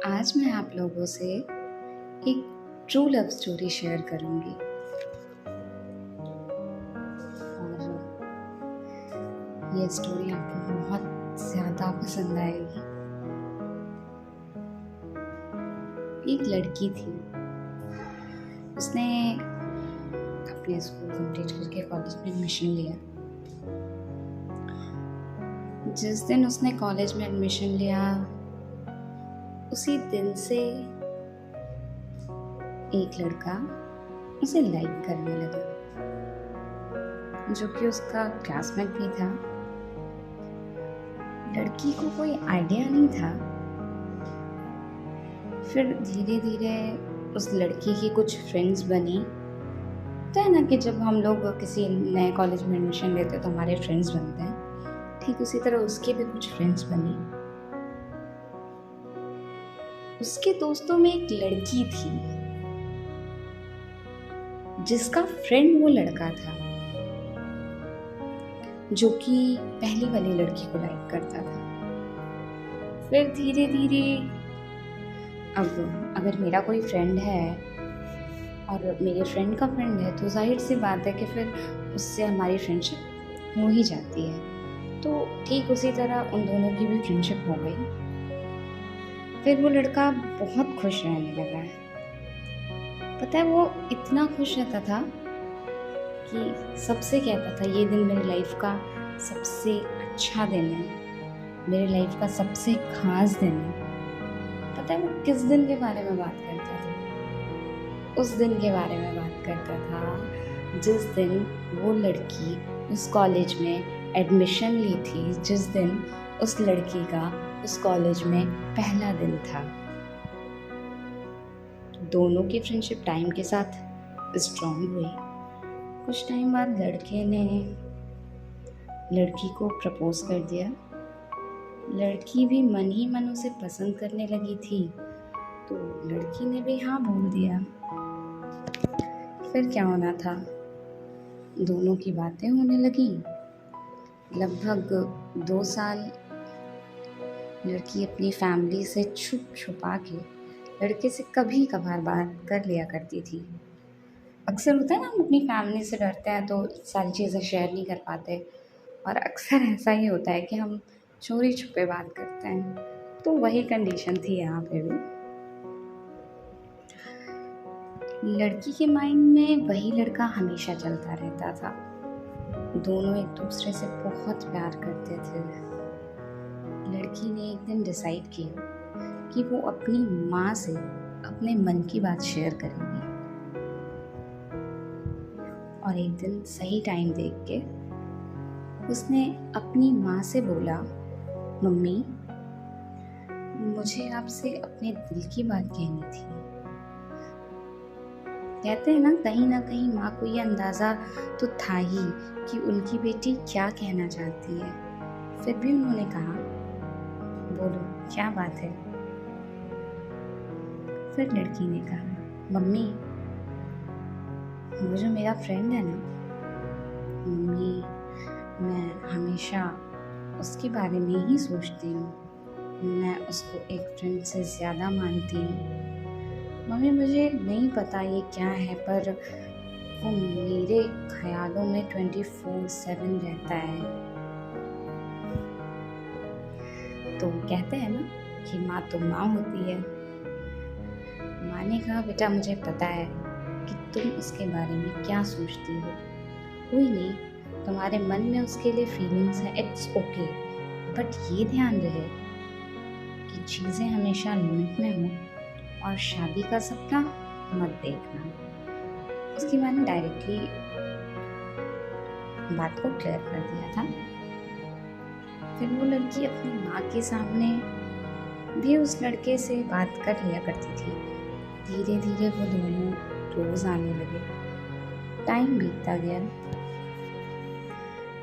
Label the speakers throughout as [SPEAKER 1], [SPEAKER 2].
[SPEAKER 1] आज मैं आप लोगों से एक ट्रू लव स्टोरी शेयर करूंगी और ये स्टोरी आपको बहुत ज़्यादा पसंद आएगी। एक लड़की थी, उसने अपने स्कूल कंप्लीट करके कॉलेज में एडमिशन लिया। जिस दिन उसने कॉलेज में एडमिशन लिया उसी दिन से एक लड़का उसे लाइक करने लगा, जो कि उसका क्लासमेट भी था। लड़की को कोई आइडिया नहीं था। फिर धीरे धीरे उस लड़की की कुछ फ्रेंड्स बनी। तो है ना कि जब हम लोग किसी नए कॉलेज में एडमिशन लेते हैं तो हमारे फ्रेंड्स बनते हैं, ठीक उसी तरह उसके भी कुछ फ्रेंड्स बनी। उसके दोस्तों में एक लड़की थी जिसका फ्रेंड वो लड़का था, जो कि पहली वाली लड़की को लाइक करता था। फिर धीरे धीरे अब अगर मेरा कोई फ्रेंड है और मेरे फ्रेंड का फ्रेंड है तो जाहिर सी बात है कि फिर उससे हमारी फ्रेंडशिप हो ही जाती है। तो ठीक उसी तरह उन दोनों की भी फ्रेंडशिप हो गई। फिर वो लड़का बहुत खुश रहने लगा है। पता है, वो इतना खुश रहता था कि सबसे कहता था ये दिन मेरी लाइफ का सबसे अच्छा दिन है, मेरी लाइफ का सबसे खास दिन है। पता है वो किस दिन के बारे में बात करता था? उस दिन के बारे में बात करता था जिस दिन वो लड़की उस कॉलेज में एडमिशन ली थी, जिस दिन उस लड़की का उस कॉलेज में पहला दिन था। दोनों की फ्रेंडशिप टाइम के साथ स्ट्रॉन्ग हुई। कुछ टाइम बाद लड़के ने लड़की को प्रपोज कर दिया। लड़की भी मन ही मन उसे पसंद करने लगी थी, तो लड़की ने भी हाँ बोल दिया। फिर क्या होना था, दोनों की बातें होने लगी। लगभग 2 साल लड़की अपनी फैमिली से छुप छुपा के लड़के से कभी कभार बात कर लिया करती थी। अक्सर होता है ना, हम अपनी फैमिली से डरते हैं तो सारी चीज़ें शेयर नहीं कर पाते, और अक्सर ऐसा ही होता है कि हम चोरी छुपे बात करते हैं। तो वही कंडीशन थी यहाँ पे भी। लड़की के माइंड में वही लड़का हमेशा चलता रहता था। दोनों एक दूसरे से बहुत प्यार करते थे। लड़की ने एक दिन डिसाइड किया कि वो अपनी माँ से अपने मन की बात शेयर करेगी, और एक दिन सही टाइम देख के उसने अपनी माँ से बोला, मम्मी मुझे आपसे अपने दिल की बात कहनी थी। कहते हैं ना कहीं माँ को ये अंदाज़ा तो था ही कि उनकी बेटी क्या कहना चाहती है। फिर भी उन्होंने कहा, बोलो क्या बात है। फिर लड़की ने कहा, मम्मी वो जो मेरा फ्रेंड है ना, मम्मी मैं हमेशा उसके बारे में ही सोचती हूँ। मैं उसको एक फ्रेंड से ज़्यादा मानती हूँ। मम्मी मुझे नहीं पता ये क्या है, पर वो मेरे ख्यालों में 24/7 रहता है। तो कहते हैं ना कि माँ तो माँ होती है। माँ ने कहा, बेटा मुझे पता है कि तुम उसके बारे में क्या सोचती हो। कोई नहीं, तुम्हारे मन में उसके लिए फीलिंग्स हैं, इट्स ओके, बट ये ध्यान रहे कि चीज़ें हमेशा लिमिट में हों, और शादी का सपना मत देखना। उसकी माँ ने डायरेक्टली बात को क्लियर कर दिया था। फिर वो लड़की अपनी माँ के सामने भी उस लड़के से बात कर लिया करती थी। धीरे धीरे वो दोनों रोज आने लगे। टाइम बीतता गया।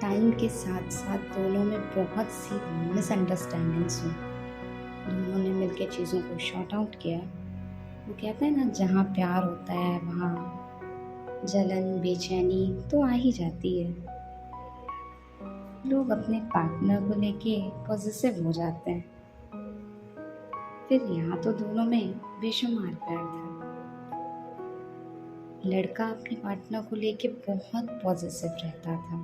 [SPEAKER 1] टाइम के साथ साथ दोनों में बहुत सी मिसअंडरस्टैंडिंग्स हुई। दोनों ने मिलकर चीज़ों को शॉर्ट आउट किया। वो कहते हैं ना, जहाँ प्यार होता है वहाँ जलन बेचैनी तो आ ही जाती है। लोग अपने पार्टनर को लेके पॉजिटिव हो जाते हैं। फिर यहाँ तो दोनों में बेशुमार प्यार था। लड़का अपने पार्टनर को लेके बहुत पॉजिटिव रहता था।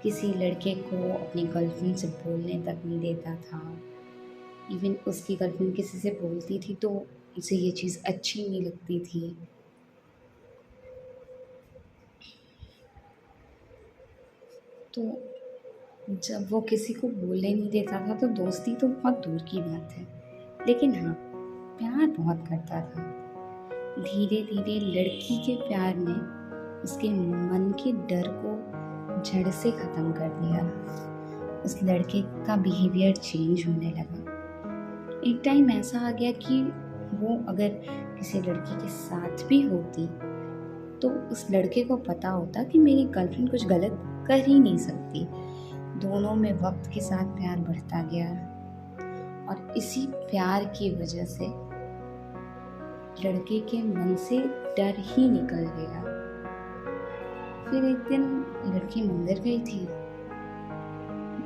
[SPEAKER 1] किसी लड़के को अपनी गर्लफ्रेंड से बोलने तक नहीं देता था। इवन उसकी गर्लफ्रेंड किसी से बोलती थी तो उसे ये चीज़ अच्छी नहीं लगती थी। तो जब वो किसी को बोलने नहीं देता था तो दोस्ती तो बहुत दूर की बात है, लेकिन हाँ, प्यार बहुत करता था। धीरे धीरे लड़की के प्यार ने उसके मन के डर को जड़ से ख़त्म कर दिया। उस लड़के का बिहेवियर चेंज होने लगा। एक टाइम ऐसा आ गया कि वो अगर किसी लड़की के साथ भी होती तो उस लड़के को पता होता कि मेरी गर्लफ्रेंड कुछ गलत कर ही नहीं सकती। दोनों में वक्त के साथ प्यार बढ़ता गया और इसी प्यार की वजह से लड़के के मन से डर ही निकल गया। फिर एक दिन लड़की मंदिर गई थी।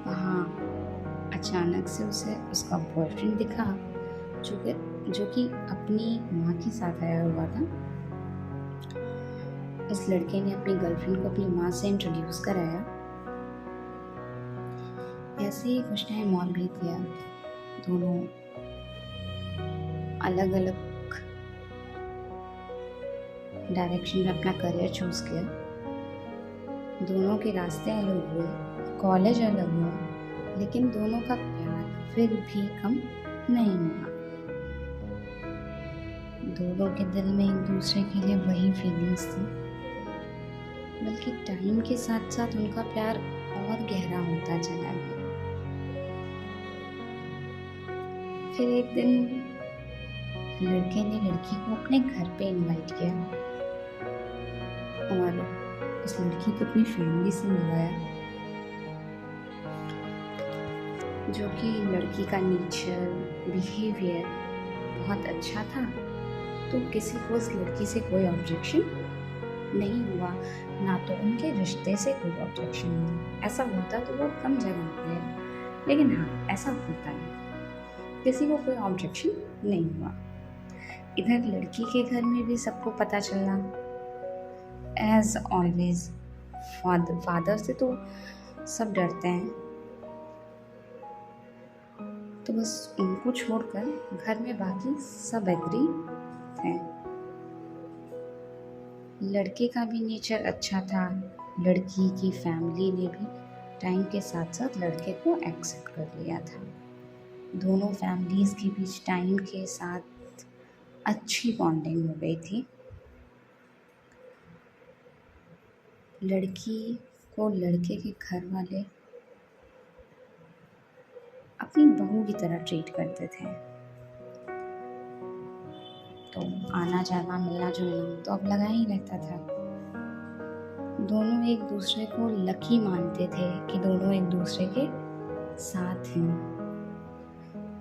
[SPEAKER 1] वहाँ अचानक से उसे उसका बॉयफ्रेंड दिखा जो कि अपनी माँ के साथ आया हुआ था। इस लड़के ने अपनी गर्लफ्रेंड को अपनी माँ से इंट्रोड्यूस कराया। ऐसे ही कुछ टाइम और बीत गया। दोनों अलग अलग डायरेक्शन में अपना करियर चूज किया। दोनों के रास्ते अलग हुए, कॉलेज अलग हुआ, लेकिन दोनों का प्यार फिर भी कम नहीं हुआ। दोनों के दिल में एक दूसरे के लिए वही फीलिंग्स थी, बल्कि टाइम के साथ साथ उनका प्यार और गहरा होता चला गया। फिर एक दिन लड़के ने लड़की को अपने घर पे इनवाइट किया और उस लड़की को अपनी फैमिली से मिलवाया, जो कि लड़की का नेचर, बिहेवियर बहुत अच्छा था। तो किसी को उस लड़की से कोई ऑब्जेक्शन नहीं हुआ, ना तो उनके रिश्ते से कोई ऑब्जेक्शन हुआ। ऐसा होता तो बहुत कम जगह पे है, लेकिन हाँ, ऐसा होता है, किसी को कोई ऑब्जेक्शन नहीं हुआ। इधर लड़की के घर में भी सबको पता चलना। एज ऑलवेज फादर से तो सब डरते हैं, तो बस उनको छोड़कर घर में बाकी सब एग्री हैं। लड़के का भी नेचर अच्छा था। लड़की की फैमिली ने भी टाइम के साथ साथ लड़के को एक्सेप्ट कर लिया था। दोनों फैमिलीज़ के बीच टाइम के साथ अच्छी बॉन्डिंग हो गई थी। लड़की को लड़के के घर वाले अपनी बहू की तरह ट्रीट करते थे। तो आना जाना, मिलना जुलना तो अब लगा ही रहता था। दोनों एक दूसरे को लकी मानते थे कि दोनों एक दूसरे के साथ हैं।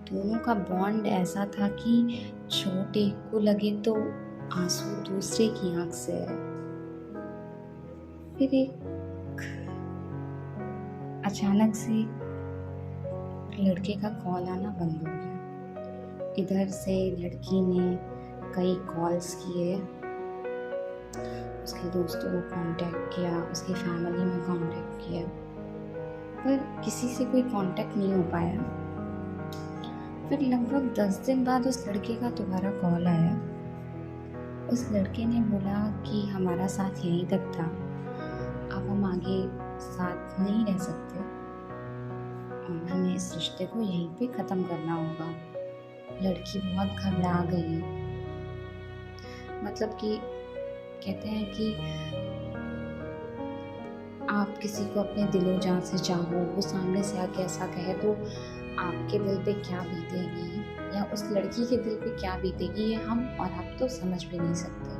[SPEAKER 1] दोनों का बॉन्ड ऐसा था कि चोट एक को लगे तो आंसू दूसरे की आंख से है। फिर एक अचानक से लड़के का कॉल आना बंद हो गया। इधर से लड़की ने कई कॉल्स किए, उसके दोस्तों को कांटेक्ट किया, उसकी फैमिली में कांटेक्ट किया, पर किसी से कोई कांटेक्ट नहीं हो पाया। फिर लगभग 10 दिन बाद उस लड़के का दोबारा कॉल आया। उस लड़के ने बोला कि हमारा साथ यहीं तक था, अब हम आगे साथ नहीं रह सकते, हमें इस रिश्ते को यहीं पे ख़त्म करना होगा। लड़की बहुत घबरा गई। मतलब कि कहते हैं कि आप किसी को अपने दिलो जान से चाहो, वो सामने से आके ऐसा कहे तो आपके दिल पे क्या बीतेगी या उस लड़की के दिल पे क्या बीतेगी, ये हम और आप तो समझ भी नहीं सकते।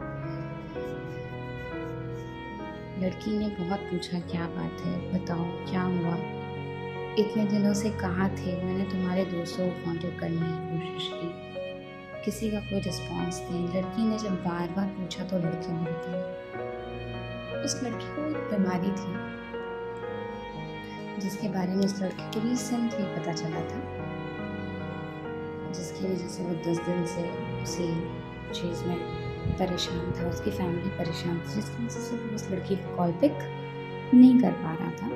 [SPEAKER 1] लड़की ने बहुत पूछा, क्या बात है, बताओ क्या हुआ, इतने दिनों से कहाँ थे, मैंने तुम्हारे दोस्तों को कांटेक्ट करने की कोशिश की, किसी का कोई रिस्पांस नहीं। लड़की ने जब बार बार पूछा तो लड़के ने बताया उस लड़की को एक बीमारी थी जिसके बारे में उस लड़के को रिसेंटली पता चला था। जिसकी वजह से वो 10 दिन से उसी चीज़ में परेशान था, उसकी फैमिली परेशान थी, जिसकी वजह से वो उस लड़की को कॉल पिक नहीं कर पा रहा था।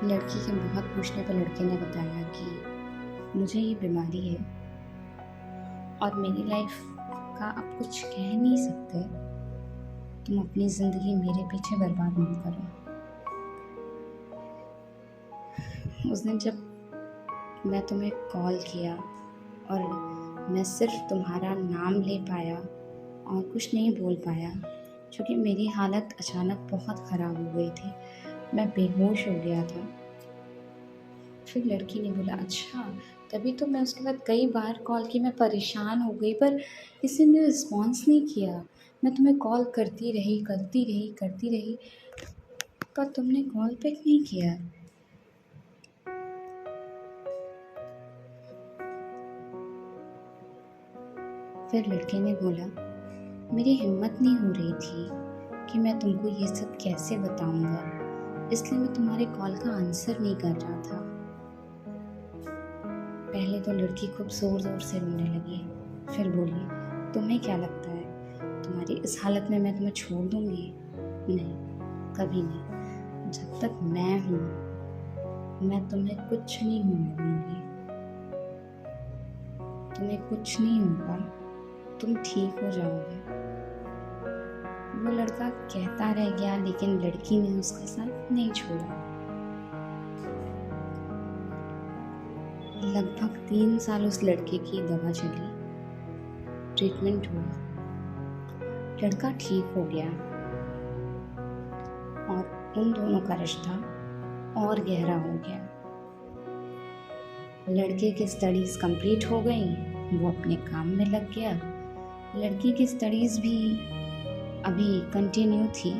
[SPEAKER 1] लड़की के बहुत पूछने पर लड़के ने बताया कि मुझे ये बीमारी है और मेरी लाइफ का आप कुछ कह नहीं सकते, तुम अपनी ज़िंदगी मेरे पीछे बर्बाद मत करो। उस दिन जब मैं तुम्हें कॉल किया और मैं सिर्फ तुम्हारा नाम ले पाया और कुछ नहीं बोल पाया, क्योंकि मेरी हालत अचानक बहुत ख़राब हो गई थी, मैं बेहोश हो गया था। फिर लड़की ने बोला अच्छा, तभी तो मैं उसके बाद कई बार कॉल की, मैं परेशान हो गई, पर किसी ने रिस्पॉन्स नहीं किया। मैं तुम्हें कॉल करती रही, पर तुमने कॉल पिक नहीं किया। फिर लड़के ने बोला मेरी हिम्मत नहीं हो रही थी कि मैं तुमको ये सब कैसे बताऊंगा, इसलिए मैं तुम्हारे कॉल का आंसर नहीं कर रहा था। पहले तो लड़की खूब ज़ोर ज़ोर से रोने लगी, फिर बोली तुम्हें क्या लगता है तुम्हारी इस हालत में मैं तुम्हें छोड़ दूंगी? नहीं, कभी नहीं। जब तक मैं हूँ मैं तुम्हें कुछ नहीं होने दूंगी, तुम्हें कुछ नहीं होगा, तुम ठीक हो जाओगे। वो लड़का कहता रह गया, लेकिन लड़की ने उसका साथ नहीं छोड़ा। लगभग 3 साल उस लड़के की दवा चली, ट्रीटमेंट हुआ, लड़का ठीक हो गया और उन दोनों का रिश्ता और गहरा हो गया। लड़के की स्टडीज़ कंप्लीट हो गई, वो अपने काम में लग गया। लड़की की स्टडीज़ भी अभी कंटिन्यू थी।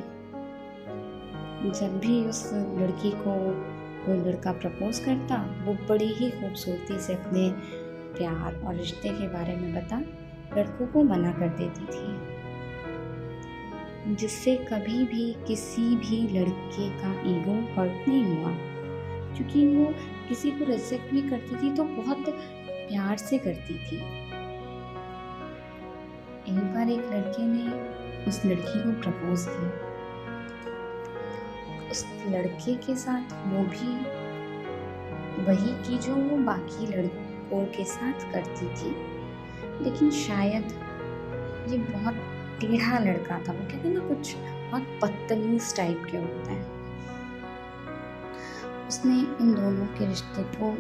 [SPEAKER 1] जब भी उस लड़की को कोई लड़का प्रपोज करता, वो बड़ी ही खूबसूरती से अपने प्यार और रिश्ते के बारे में बता लड़कों को मना कर देती थी, जिससे कभी भी किसी भी लड़के का ईगो हर्ट नहीं हुआ, क्योंकि वो किसी को रिजेक्ट भी करती थी तो बहुत प्यार से करती थी। एक बार एक लड़के ने उस लड़की को प्रपोज किया, उस लड़के के साथ वो भी वही की जो वो बाकी लड़कों के साथ करती थी, लेकिन शायद ये बहुत टेढ़ा लड़का था। वो कहते हैं ना, कुछ बहुत बदतमीज टाइप के होते हैं। उसने इन दोनों के रिश्ते को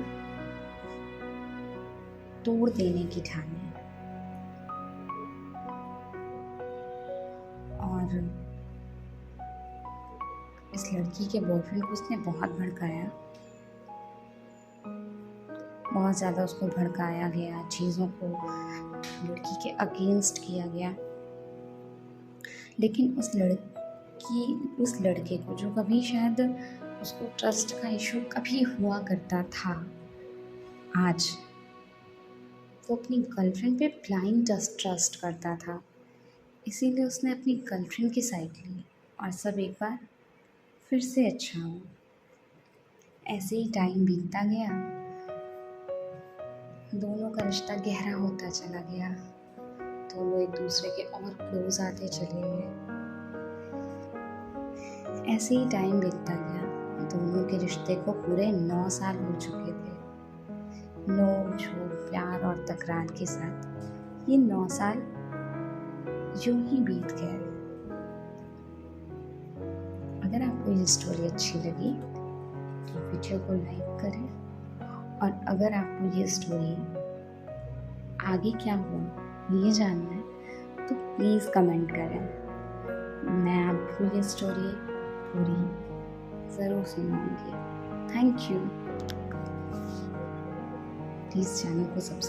[SPEAKER 1] तोड़ देने की ठानी और इस लड़की के बॉयफ्रेंड को उसने बहुत भड़काया, बहुत ज़्यादा उसको भड़काया गया, चीज़ों को लड़की के अगेंस्ट किया गया। लेकिन उस लड़के को, जो कभी शायद उसको ट्रस्ट का इशू कभी हुआ करता था, आज वो अपनी गर्लफ्रेंड पे ब्लाइंड ट्रस्ट करता था। इसीलिए उसने अपनी गर्लफ्रेंड की साइड ली और सब एक बार फिर से अच्छा हो। ऐसे ही टाइम बीतता गया, दोनों का रिश्ता गहरा होता चला गया, दोनों एक दूसरे के और क्लोज आते चले गए। ऐसे ही टाइम बीतता गया, दोनों के रिश्ते को पूरे 9 साल हो चुके थे, नोक झोंक, प्यार और तकरार के साथ ये 9 साल यूं ही बीत गए। अगर आपको ये स्टोरी अच्छी लगी तो वीडियो को लाइक करें, और अगर आपको ये स्टोरी आगे क्या हो ये जानना है तो प्लीज़ कमेंट करें। मैं आपको ये स्टोरी पूरी ज़रूर सुनाऊंगी। Thank you. प्लीज़ चैनल को सब्सक्राइब